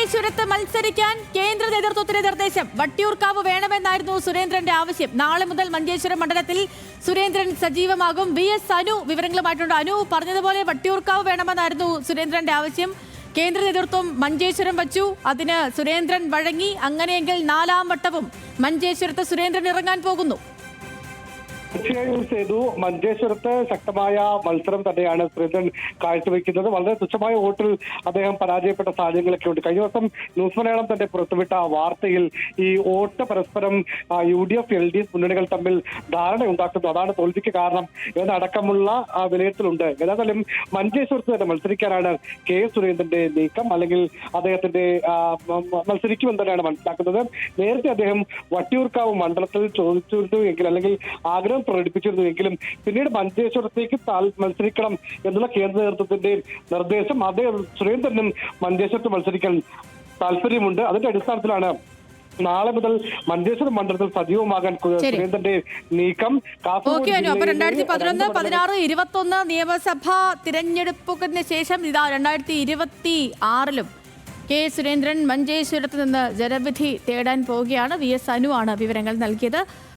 മഞ്ചേശ്വരത്ത് മത്സരിക്കാൻ കേന്ദ്ര നേതൃത്വത്തിന്റെ നിർദ്ദേശം. വട്ടിയൂർക്കാവ് വേണമെന്നായിരുന്നു സുരേന്ദ്രന്റെ ആവശ്യം. നാളെ മുതൽ മഞ്ചേശ്വരം മണ്ഡലത്തിൽ സുരേന്ദ്രൻ സജീവമാകും. VS അനു വിവരങ്ങളുമായിട്ടുണ്ട്. അനു, പറഞ്ഞതുപോലെ വട്ടിയൂർക്കാവ് വേണമെന്നായിരുന്നു സുരേന്ദ്രന്റെ ആവശ്യം. കേന്ദ്ര നേതൃത്വം മഞ്ചേശ്വരം വച്ചു, അതിന് സുരേന്ദ്രൻ വഴങ്ങി. അങ്ങനെയെങ്കിൽ 4ാം വട്ടവും മഞ്ചേശ്വരത്ത് സുരേന്ദ്രൻ ഇറങ്ങാൻ പോകുന്നു. തീർച്ചയായും സേതു, മഞ്ചേശ്വരത്ത് ശക്തമായ മത്സരം തന്നെയാണ് സുരേന്ദ്രൻ കാഴ്ചവെക്കുന്നത്. വളരെ തുച്ഛമായ വോട്ടിൽ അദ്ദേഹം പരാജയപ്പെട്ട സാഹചര്യങ്ങളൊക്കെ ഉണ്ട്. കഴിഞ്ഞ ദിവസം ന്യൂസ് മലയാളം തന്നെ പുറത്തുവിട്ട വാർത്തയിൽ ഈ വോട്ട് പരസ്പരം UDF LDF മുന്നണികൾ തമ്മിൽ ധാരണയുണ്ടാക്കുന്നു, അതാണ് തോൽവിക്ക് കാരണം എന്നടക്കമുള്ള വിലയിരുത്തലുണ്ട്. ഏതായാലും മഞ്ചേശ്വരത്ത് തന്നെ മത്സരിക്കാനാണ് കെ സുരേന്ദ്രന്റെ നീക്കം, അല്ലെങ്കിൽ അദ്ദേഹത്തിന്റെ മത്സരിക്കുമെന്ന് തന്നെയാണ് മനസ്സിലാക്കുന്നത്. നേരത്തെ അദ്ദേഹം വട്ടിയൂർക്കാവ് മണ്ഡലത്തിൽ ചോദിച്ചിരുന്നു എങ്കിൽ, അല്ലെങ്കിൽ ആഗ്രഹം പ്രകടിപ്പിച്ചിരുന്നുവെങ്കിലും പിന്നീട് മഞ്ചേശ്വരത്തേക്ക് മത്സരിക്കണം എന്നുള്ള കേന്ദ്ര നേതൃത്വത്തിന്റെ നിർദ്ദേശം, അദ്ദേഹം സുരേന്ദ്രനും മഞ്ചേശ്വരത്ത് മത്സരിക്കാൻ താല്പര്യമുണ്ട്. അതിന്റെ അടിസ്ഥാനത്തിലാണ് നാളെ മുതൽ മഞ്ചേശ്വരം മണ്ഡലത്തിൽ സജീവമാകാൻ സുരേന്ദ്രന്റെ നീക്കം. 2011, 16, 21 നിയമസഭാ തിരഞ്ഞെടുപ്പിന് ശേഷം ഇതാ 2026-ലും കെ സുരേന്ദ്രൻ മഞ്ചേശ്വരത്ത് നിന്ന് ജനവിധി തേടാൻ പോവുകയാണ്. VS അനു ആണ് വിവരങ്ങൾ നൽകിയത്.